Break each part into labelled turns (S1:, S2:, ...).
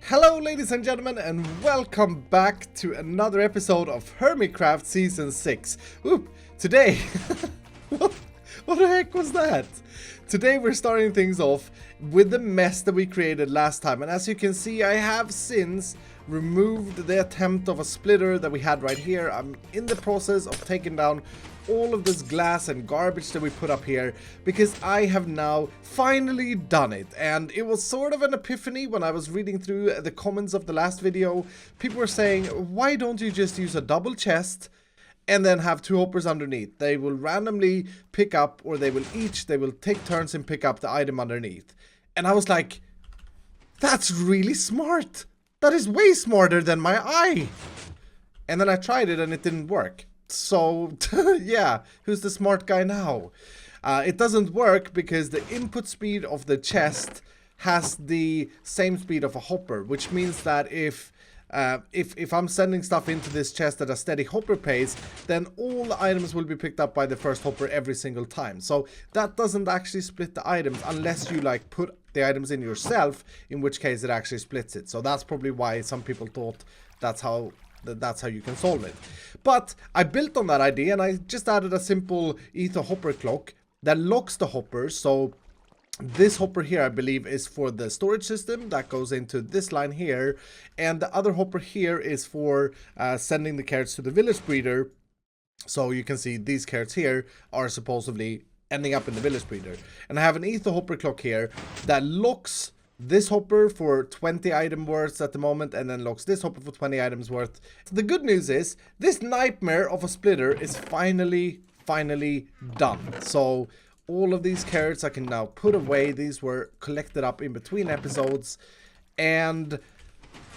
S1: Hello ladies and gentlemen, and welcome back to another episode of Hermitcraft Season 6. Oop, today, what the heck was that? Today we're starting things off with the mess that we created last time, and as you can see I have since removed the attempt of a splitter that we had right here. I'm in the process of taking down all of this glass and garbage that we put up here because I have now finally done it, and it was sort of an epiphany when I was reading through the comments of the last video. People were saying, why don't you just use a double chest and then have two hoppers underneath? They will randomly pick up, or they will take turns and pick up the item underneath. And I was like, that's really smart. That is way smarter than my eye. And then I tried it and it didn't work. So, yeah, who's the smart guy now? It doesn't work because the input speed of the chest has the same speed of a hopper, which means that if I'm sending stuff into this chest at a steady hopper pace, then all the items will be picked up by the first hopper every single time. So that doesn't actually split the items unless you like put the items in yourself, in which case it actually splits it. So that's probably why some people thought that's how you can solve it. But I built on that idea and I just added a simple ether hopper clock that locks the hoppers. So this hopper here, I believe, is for the storage system that goes into this line here, and the other hopper here is for sending the carrots to the village breeder. So you can see these carrots here are supposedly ending up in the village breeder. And I have an ether hopper clock here that locks this hopper for 20 item worth at the moment, and then locks this hopper for 20 items worth. So the good news is this nightmare of a splitter is finally done. So all of these carrots I can now put away. These were collected up in between episodes, and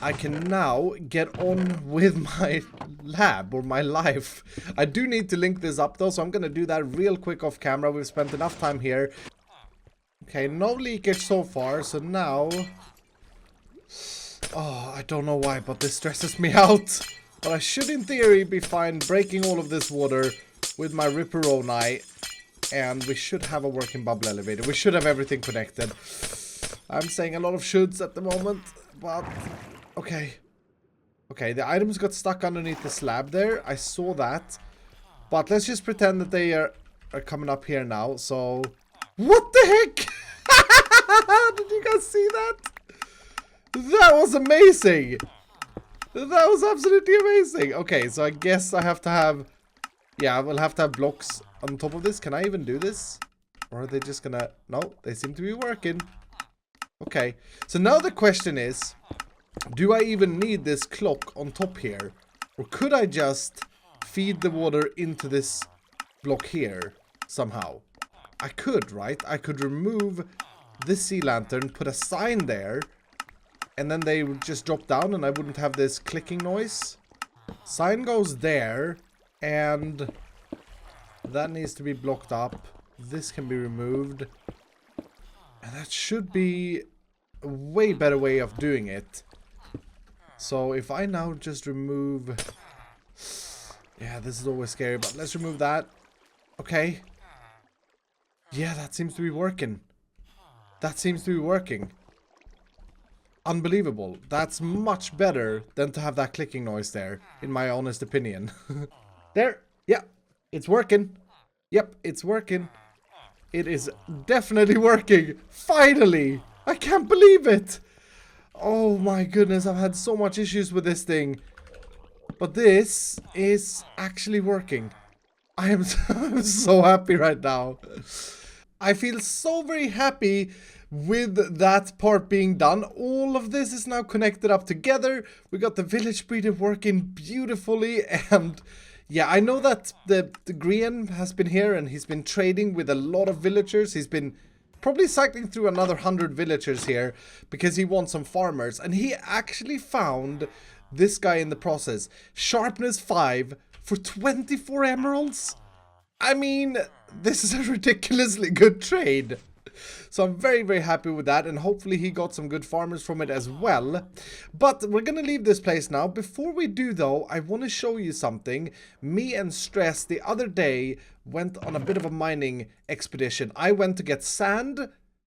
S1: I can now get on with my lab, or my life. I do need to link this up though, so I'm gonna do that real quick off camera. We've spent enough time here. Okay, no leakage so far, so now... Oh, I don't know why, but this stresses me out. But I should, in theory, be fine breaking all of this water with my Ripperoni. And we should have a working bubble elevator. We should have everything connected. I'm saying a lot of shoulds at the moment, but... Okay. Okay, the items got stuck underneath the slab there. I saw that. But let's just pretend that they are coming up here now, so... What the heck? Did you guys see that? That was amazing. That was absolutely amazing. Okay, so I guess I have to have... Yeah, we'll have to have blocks on top of this. Can I even do this? Or are they just gonna... No, they seem to be working. Okay, so now the question is... Do I even need this clock on top here? Or could I just feed the water into this block here somehow? I could, right? I could remove this sea lantern, put a sign there, and then they would just drop down and I wouldn't have this clicking noise. Sign goes there, and that needs to be blocked up. This can be removed. And that should be a way better way of doing it. So if I now just remove... Yeah, this is always scary, but let's remove that. Okay. Yeah, that seems to be working. That seems to be working. Unbelievable. That's much better than to have that clicking noise there, in my honest opinion. There. Yeah, it's working. Yep, it's working. It is definitely working. Finally! I can't believe it! Oh my goodness, I've had so much issues with this thing. But this is actually working. I am so happy right now. I feel so very happy with that part being done. All of this is now connected up together. We got the village breeder working beautifully, and yeah, I know that the Grian has been here and he's been trading with a lot of villagers. He's been probably cycling through another 100 villagers here because he wants some farmers, and he actually found this guy in the process. Sharpness 5 for 24 emeralds. I mean, this is a ridiculously good trade. So I'm very happy with that, and hopefully he got some good farmers from it as well. But we're gonna leave this place now. Before we do though, I want to show you something. Me and Stress the other day went on a bit of a mining expedition. I went to get sand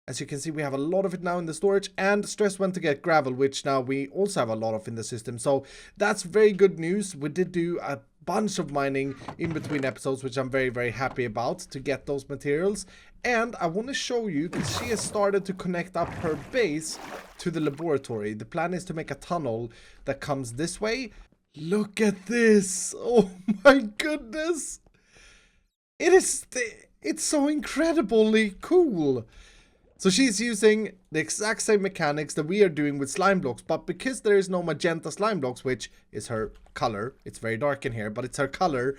S1: As you can see, we have a lot of it now in the storage, and Stress went to get gravel, which now we also have a lot of in the system. So that's very good news. We did do a bunch of mining in between episodes, which I'm very, very happy about to get those materials. And I want to show you that she has started to connect up her base to the laboratory. The plan is to make a tunnel that comes this way. Look at this. Oh my goodness. It's so incredibly cool. So she's using the exact same mechanics that we are doing with slime blocks, but because there is no magenta slime blocks, which is her color, it's very dark in here, but it's her color,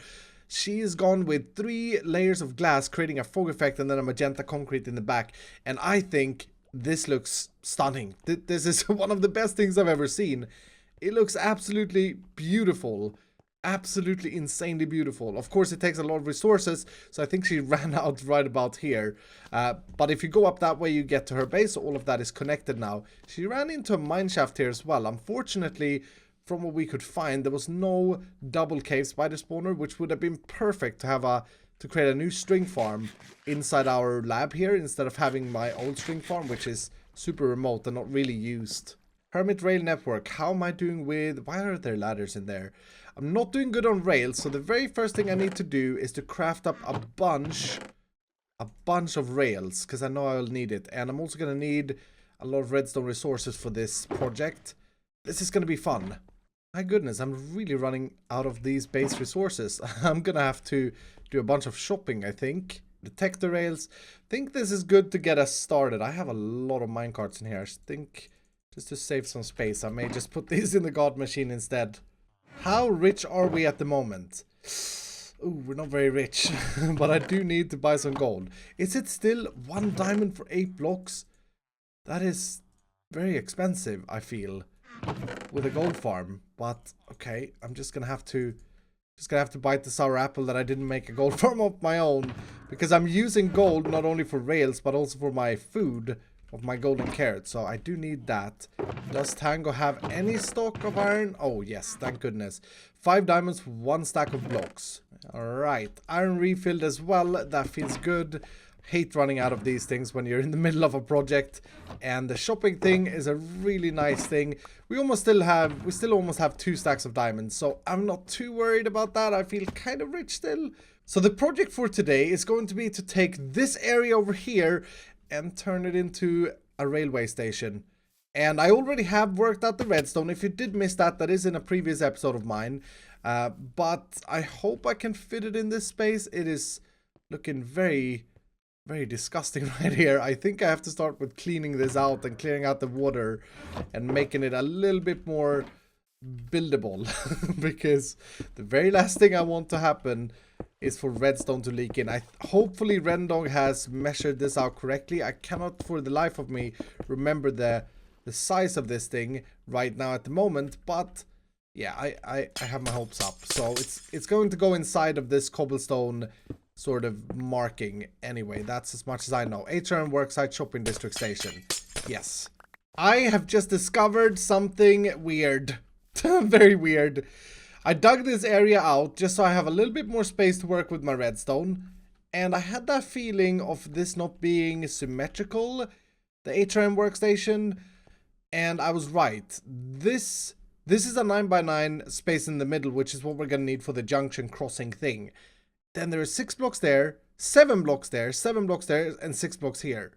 S1: she is gone with 3 layers of glass, creating a fog effect and then a magenta concrete in the back. And I think this looks stunning. This is one of the best things I've ever seen. It looks absolutely beautiful. Absolutely insanely beautiful. Of course, it takes a lot of resources, so I think she ran out right about here. But if you go up that way, you get to her base. So all of that is connected now. She ran into a mine shaft here as well. Unfortunately, from what we could find, there was no double cave spider spawner, which would have been perfect to have to create a new string farm inside our lab here, instead of having my old string farm, which is super remote and not really used. Hermit rail network. How am I doing with... Why are there ladders in there? I'm not doing good on rails, so the very first thing I need to do is to craft up a bunch of rails, because I know I'll need it. And I'm also going to need a lot of redstone resources for this project. This is going to be fun. My goodness, I'm really running out of these base resources. I'm going to have to do a bunch of shopping, I think. Detector rails. I think this is good to get us started. I have a lot of minecarts in here. I think just to save some space, I may just put these in the god machine instead. How rich are we at the moment? Ooh, we're not very rich, but I do need to buy some gold. Is it still 1 diamond for 8 blocks? That is very expensive, I feel, with a gold farm. But okay, I'm just gonna have to bite the sour apple that I didn't make a gold farm of my own, because I'm using gold not only for rails but also for my food of my golden carrots, so I do need that. Does Tango have any stock of iron? Oh yes, thank goodness. 5 diamonds for 1 stack of blocks. Alright, iron refilled as well. That feels good. Hate running out of these things when you're in the middle of a project. And the shopping thing is a really nice thing. We still almost have 2 stacks of diamonds, so I'm not too worried about that. I feel kind of rich still. So the project for today is going to be to take this area over here and turn it into a railway station. And I already have worked out the redstone. If you did miss that, that is in a previous episode of mine. But I hope I can fit it in this space. It is looking very, very disgusting right here. I think I have to start with cleaning this out and clearing out the water and making it a little bit more buildable. Because the very last thing I want to happen is for redstone to leak in. Hopefully Rendog has measured this out correctly. I cannot for the life of me remember the size of this thing right now at the moment, but yeah, I have my hopes up. So it's going to go inside of this cobblestone sort of marking anyway. That's as much as I know. HRM Worksite Shopping District Station. Yes. I have just discovered something weird. Very weird. I dug this area out just so I have a little bit more space to work with my redstone. And I had that feeling of this not being symmetrical, the HRM workstation. And I was right. This is a 9x9 space in the middle, which is what we're going to need for the junction crossing thing. Then there are 6 blocks there, 7 blocks there, 7 blocks there, and 6 blocks here.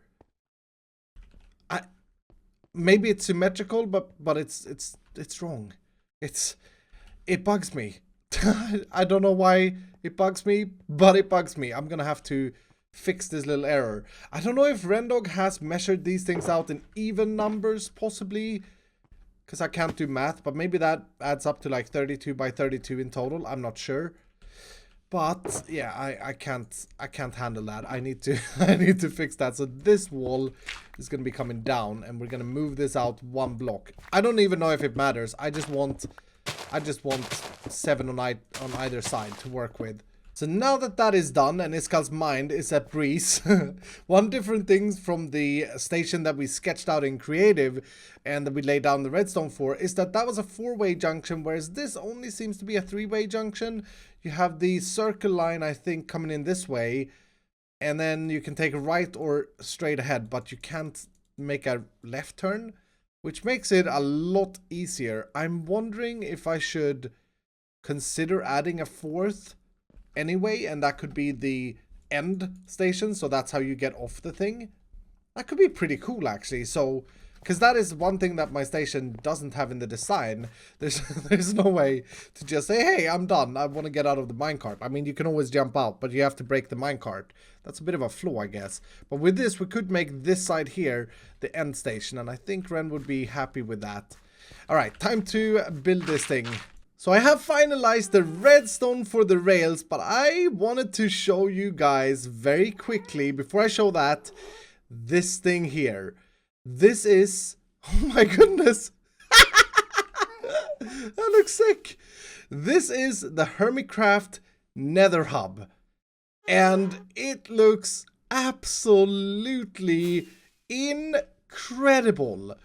S1: Maybe it's symmetrical, but it's wrong. It bugs me. I don't know why it bugs me, but it bugs me. I'm gonna have to fix this little error. I don't know if Rendog has measured these things out in even numbers, possibly, because I can't do math, but maybe that adds up to like 32 by 32 in total. I'm not sure. But yeah, I can't handle that. I need to fix that. So this wall is gonna be coming down, and we're gonna move this out 1 block. I don't even know if it matters. I just want 7 on either side to work with. So now that that is done and Iskal's mind is at breeze, one different thing from the station that we sketched out in creative and that we laid down the redstone for is that was a 4-way junction, whereas this only seems to be a 3-way junction. You have the circle line, I think, coming in this way, and then you can take a right or straight ahead, but you can't make a left turn, which makes it a lot easier. I'm wondering if I should consider adding a fourth anyway, and that could be the end station, so that's how you get off the thing. That could be pretty cool, actually. So, because that is one thing that my station doesn't have in the design. There's no way to just say, hey, I'm done, I want to get out of the minecart. I mean, you can always jump out, but you have to break the minecart. That's a bit of a flaw, I guess. But with this, we could make this side here the end station, and I think Ren would be happy with that. Alright, time to build this thing. So I have finalized the redstone for the rails, but I wanted to show you guys very quickly, before I show that, this thing here. This is, oh my goodness, that looks sick. This is the Hermitcraft Nether Hub, and it looks absolutely incredible.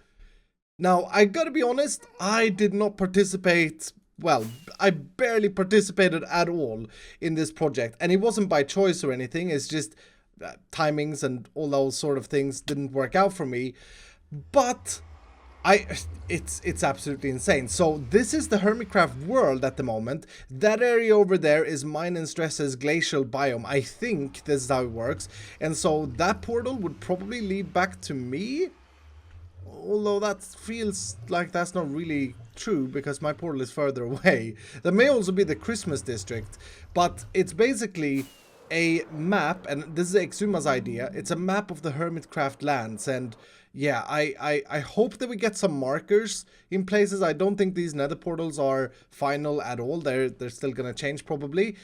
S1: Now, I gotta be honest, I did not participate. Well, I barely participated at all in this project, and it wasn't by choice or anything. It's just timings and all those sort of things didn't work out for me. But it's absolutely insane. So this is the Hermitcraft world at the moment. That area over there is mine and Stress's glacial biome. I think this is how it works. And so that portal would probably lead back to me. Although that feels like that's not really true, because my portal is further away. That may also be the Christmas district, but it's basically a map, and this is Exuma's idea. It's a map of the Hermitcraft lands, and yeah, I hope that we get some markers in places. I don't think these nether portals are final at all. They're still gonna change probably.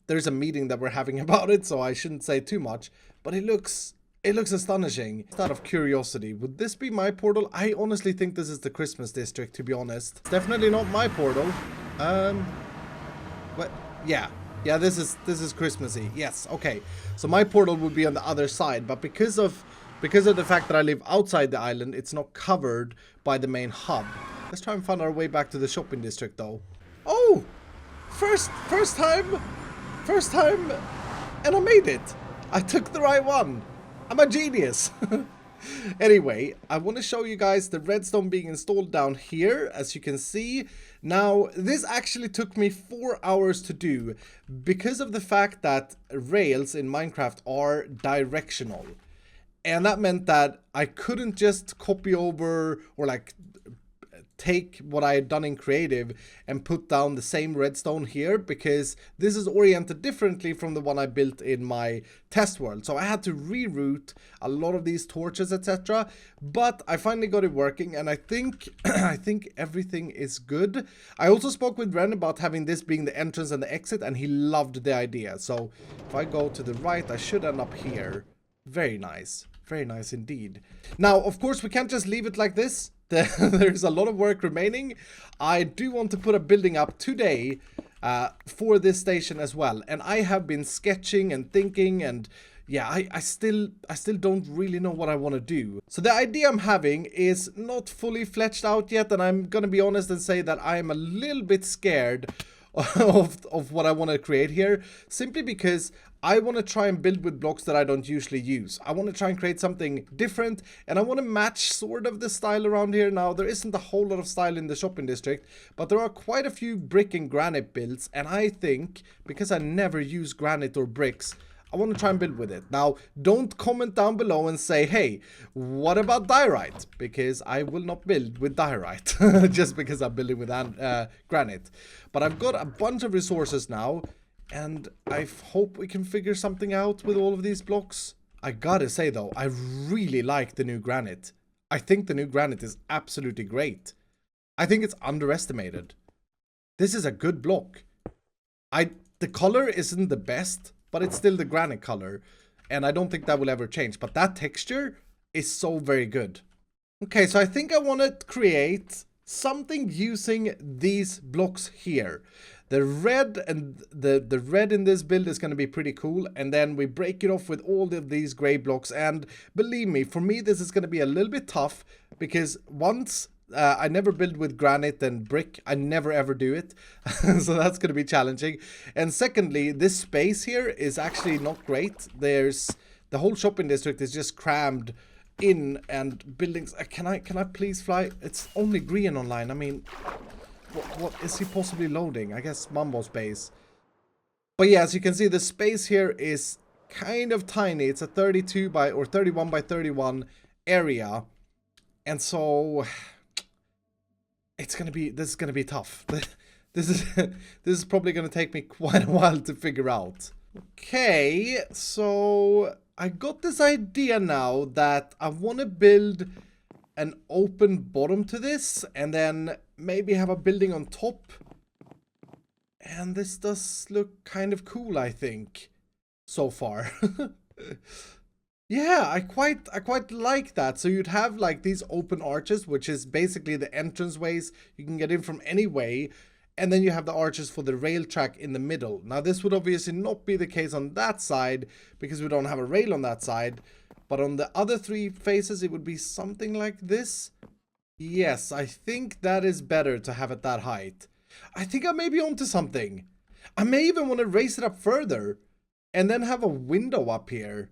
S1: There's a meeting that we're having about it, so I shouldn't say too much, but it looks astonishing. Just out of curiosity, would this be my portal? I honestly think this is the Christmas district, to be honest. It's definitely not my portal. But yeah, this is Christmassy. Yes, okay. So my portal would be on the other side, but because of the fact that I live outside the island, it's not covered by the main hub. Let's try and find our way back to the shopping district, though. Oh, first time, and I made it. I took the right one. I'm a genius. Anyway, I want to show you guys the redstone being installed down here, as you can see. Now, this actually took me 4 hours to do because of the fact that rails in Minecraft are directional. And that meant that I couldn't just copy over or like take what I had done in creative and put down the same redstone here, because this is oriented differently from the one I built in my test world. So I had to reroute a lot of these torches, etc. But I finally got it working, and I think I think everything is good. I also spoke with Ren about having this being the entrance and the exit, and he loved the idea. So if I go to the right, I should end up here. Very nice. Very nice indeed. Now, of course, we can't just leave it like this. There's a lot of work remaining. I do want to put a building up today for this station as well. And I have been sketching and thinking, and yeah, I still don't really know what I want to do. So the idea I'm having is not fully fleshed out yet, and I'm gonna be honest and say that I'm a little bit scared of what I want to create here, simply because I want to try and build with blocks that I don't usually use. I want to try and create something different, and I want to match sort of the style around here. Now, there isn't a whole lot of style in the shopping district, but there are quite a few brick and granite builds, and I think, because I never use granite or bricks, I want to try and build with it. Now, don't comment down below and say, hey, what about diorite? Because I will not build with diorite, just because I'm building with granite. But I've got a bunch of resources now, and I hope we can figure something out with all of these blocks. I gotta say, though, I really like the new granite. I think the new granite is absolutely great. I think it's underestimated. This is a good block. The color isn't the best, but it's still the granite color, and I don't think that will ever change. But that texture is so very good. Okay, so I think I want to create something using these blocks here. The red and the red in this build is going to be pretty cool, and then we break it off with all of these gray blocks. And believe me, for me this is going to be a little bit tough, because once I never build with granite and brick. I never ever do it. So that's going to be challenging. And secondly, this space here is actually not great. There's the whole shopping district is just crammed in, and buildings. Can I please fly? It's only green online. I mean, what is he possibly loading? I guess Mambo's base. But yeah, as you can see, the space here is kind of tiny. It's a 32 by or 31 by 31 area. And so this is gonna be tough. This is probably gonna take me quite a while to figure out. Okay, so I got this idea now that I want to build an open bottom to this, and then maybe have a building on top. And this does look kind of cool, I think, so far. Yeah, I quite like that. So you'd have like these open arches, which is basically the entrance ways. You can get in from any way. And then you have the arches for the rail track in the middle. Now this would obviously not be the case on that side because we don't have a rail on that side. But on the other three faces, it would be something like this. Yes, I think that is better to have it that height. I think I may be onto something. I may even want to raise it up further and then have a window up here.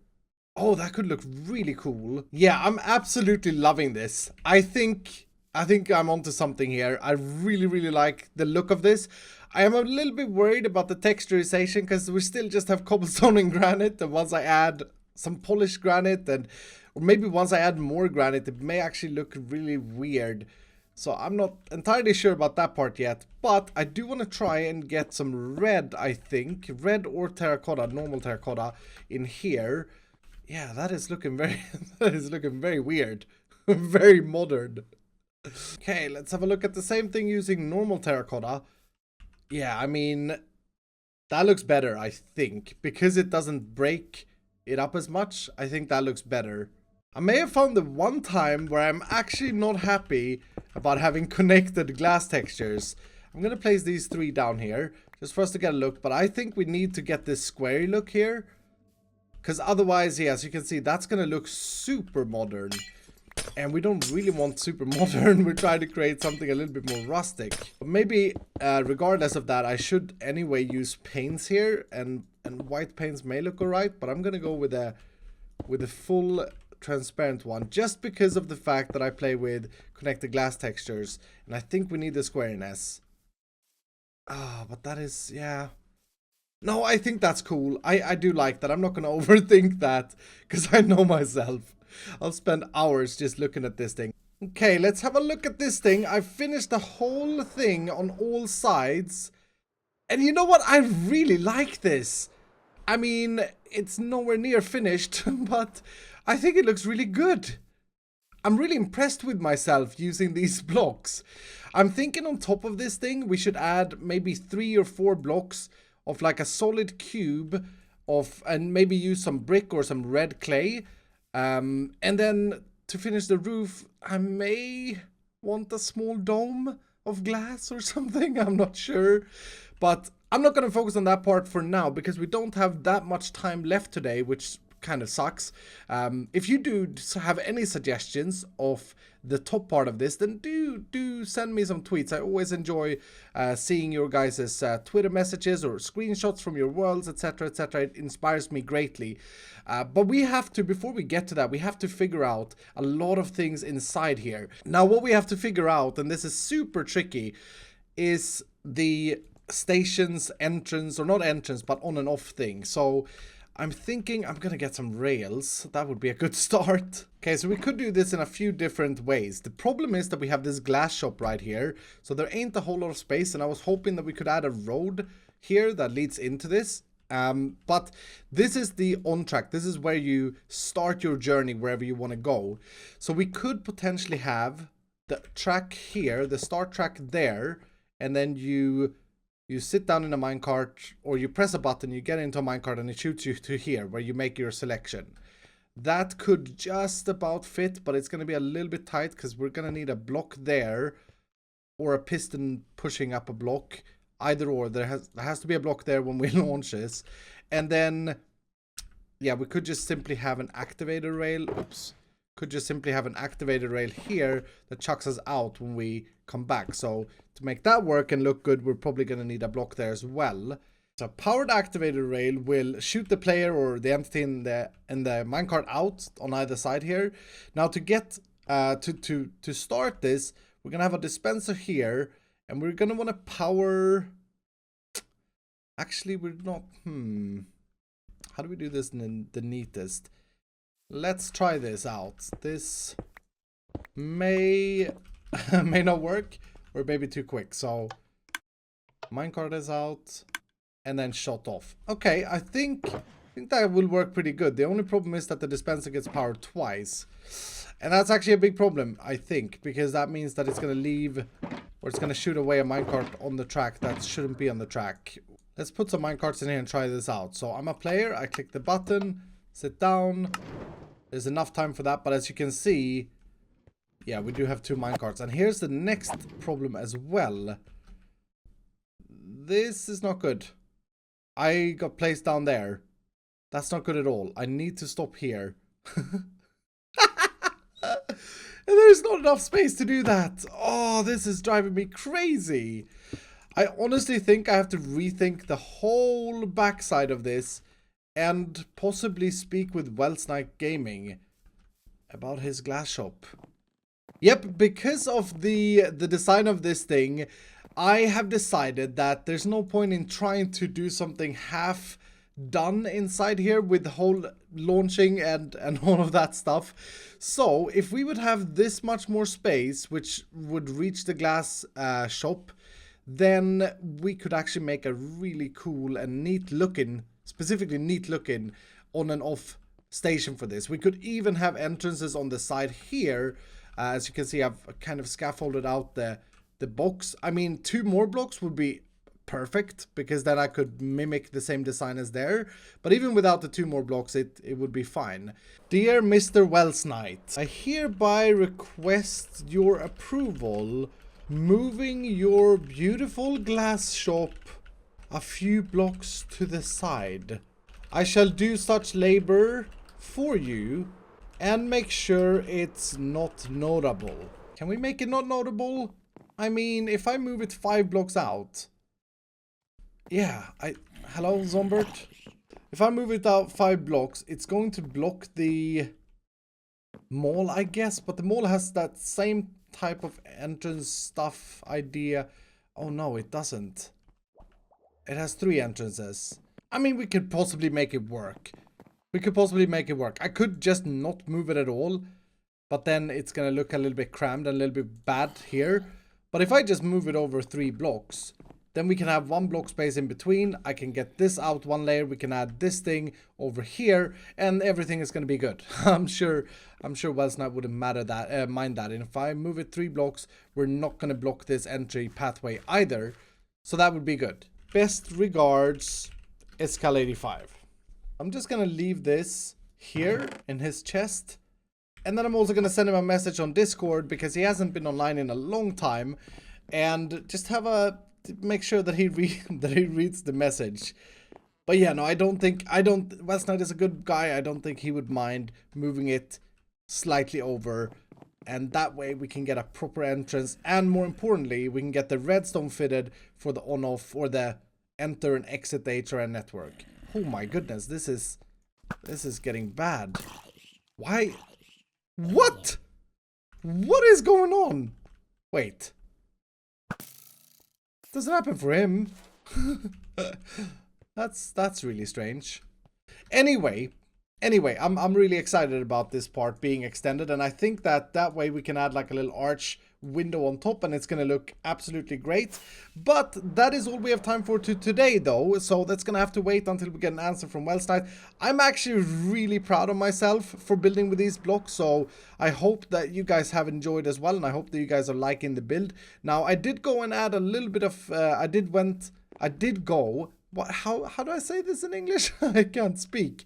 S1: Oh, that could look really cool. Yeah, I'm absolutely loving this. I think I'm onto something here. I really like the look of this. I am a little bit worried about the texturization because we still just have cobblestone and granite, and once I add some polished granite, or maybe once I add more granite, it may actually look really weird. So I'm not entirely sure about that part yet, but I do want to try and get some red, I think. Red or terracotta, normal terracotta in here. Yeah, that is looking very weird. Very modern. Okay, let's have a look at the same thing using normal terracotta. Yeah, I mean, that looks better, I think. Because it doesn't break it up as much, I think that looks better. I may have found the one time where I'm actually not happy about having connected glass textures. I'm going to place these three down here, just for us to get a look. But I think we need to get this square look here. Because otherwise, yeah, as you can see, that's going to look super modern. And we don't really want super modern. We're trying to create something a little bit more rustic. But maybe, regardless of that, I should anyway use paints here. And white paints may look alright. But I'm going to go with a full transparent one. Just because of the fact that I play with connected glass textures. And I think we need the squareness. Ah, but that is, yeah. No, I think that's cool. I do like that. I'm not going to overthink that because I know myself. I'll spend hours just looking at this thing. Okay, let's have a look at this thing. I've finished the whole thing on all sides. And you know what? I really like this. I mean, it's nowhere near finished, but I think it looks really good. I'm really impressed with myself using these blocks. I'm thinking on top of this thing, we should add maybe 3 or 4 blocks of like a solid cube of, and maybe use some brick or some red clay. And then to finish the roof, I may want a small dome of glass or something. I'm not sure. But I'm not going to focus on that part for now because we don't have that much time left today, which kind of sucks. If you do have any suggestions of the top part of this, then do send me some tweets. I always enjoy seeing your guys' Twitter messages or screenshots from your worlds, etc, etc. It inspires me greatly. But we have to, before we get to that, we have to figure out a lot of things inside here. Now what we have to figure out, and this is super tricky, is the station's entrance, or not entrance, but on and off thing. So I'm thinking I'm gonna get some rails. That would be a good start. Okay, so we could do this in a few different ways. The problem is that we have this glass shop right here, so there ain't a whole lot of space, and I was hoping that we could add a road here that leads into this. But this is the on track. This is where you start your journey wherever you want to go. So we could potentially have the track here, the start track there, and then you sit down in a minecart, or you press a button, you get into a minecart, and it shoots you to here, where you make your selection. That could just about fit, but it's going to be a little bit tight, because we're going to need a block there, or a piston pushing up a block. Either or, there has to be a block there when we launch this. And then, yeah, we could just simply have an activator rail. Oops. could just simply have an activated rail here that chucks us out when we come back. So to make that work and look good, we're probably going to need a block there as well. So a powered activated rail will shoot the player or the entity in the minecart out on either side here. Now to get to start this, we're gonna have a dispenser here, and we're gonna want to power. Actually, we're not. How do we do this in the neatest? Let's try this out. This may not work, or maybe too quick. So minecart is out. And then shut off. Okay, I think that will work pretty good. The only problem is that the dispenser gets powered twice. And that's actually a big problem, I think. Because that means that it's going to leave, or it's going to shoot away a minecart on the track that shouldn't be on the track. Let's put some minecarts in here and try this out. So I'm a player, I click the button, sit down. There's enough time for that, but as you can see, yeah, we do have 2 minecarts. And here's the next problem as well. This is not good. I got placed down there. That's not good at all. I need to stop here. And there's not enough space to do that. Oh, this is driving me crazy. I honestly think I have to rethink the whole backside of this and possibly speak with Wellsnipe Gaming about his glass shop. Yep, because of the design of this thing, I have decided that there's no point in trying to do something half done inside here with the whole launching and all of that stuff. So if we would have this much more space, which would reach the glass shop, then we could actually make a really cool and neat looking, specifically neat looking on and off station for this. We could even have entrances on the side here. As you can see, I've kind of scaffolded out the box. I mean, 2 more blocks would be perfect, because then I could mimic the same design as there. But even without the 2 more blocks, it would be fine. Dear Mr. Wellsnipe, I hereby request your approval moving your beautiful glass shop a few blocks to the side. I shall do such labor for you and make sure it's not notable. Can we make it not notable? I mean, if I move it 5 blocks out. Yeah, hello, Zombert. If I move it out 5 blocks, it's going to block the mall, I guess. But the mall has that same type of entrance stuff idea. Oh no, it doesn't. It has 3 entrances. I mean, we could possibly make it work. We could possibly make it work. I could just not move it at all. But then it's going to look a little bit crammed and a little bit bad here. But if I just move it over 3 blocks, then we can have 1 block space in between. I can get this out 1 layer. We can add this thing over here, and everything is going to be good. I'm sure Wellsnipe wouldn't mind that. And if I move it 3 blocks, we're not going to block this entry pathway either. So that would be good. Best regards, Escal85. I'm just going to leave this here in his chest. And then I'm also going to send him a message on Discord, because he hasn't been online in a long time. And just make sure that he reads the message. But yeah, no, Wellsnipe is a good guy. I don't think he would mind moving it slightly over. And that way we can get a proper entrance. And more importantly, we can get the redstone fitted for the on-off or the enter and exit the HRN network. Oh my goodness, this is getting bad. Why? What? What is going on? Wait. Doesn't happen for him. That's really strange. Anyway, I'm really excited about this part being extended, and I think that way we can add like a little arch window on top, and it's gonna look absolutely great. But that is all we have time for today, though, so that's gonna have to wait until we get an answer from Wellsnipe. I'm actually really proud of myself for building with these blocks, so I hope that you guys have enjoyed as well, and I hope that you guys are liking the build. Now, I did go and add a little bit of how do I say this in English? I can't speak.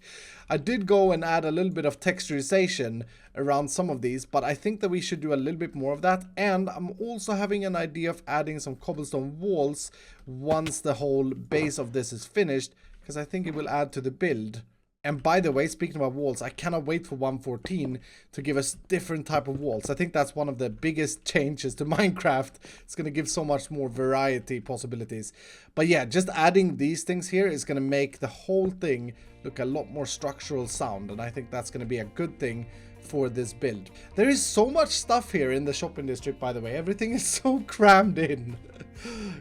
S1: I did go and add a little bit of texturization around some of these, but I think that we should do a little bit more of that. And I'm also having an idea of adding some cobblestone walls once the whole base of this is finished, because I think it will add to the build And by the way, speaking about walls, I cannot wait for 1.14 to give us different type of walls. I think that's one of the biggest changes to Minecraft. It's going to give so much more variety possibilities. But yeah, just adding these things here is going to make the whole thing look a lot more structural sound. And I think that's going to be a good thing for this build. There is so much stuff here in the shopping district, by the way. Everything is so crammed in.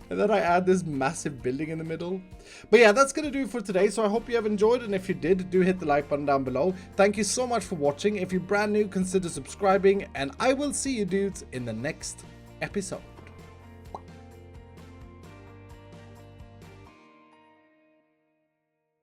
S1: And then I add this massive building in the middle. But yeah, that's gonna do it for today. So I hope you have enjoyed, and if you did, do hit the like button down below. Thank you so much for watching. If you're brand new, consider subscribing, and I will see you dudes in the next episode.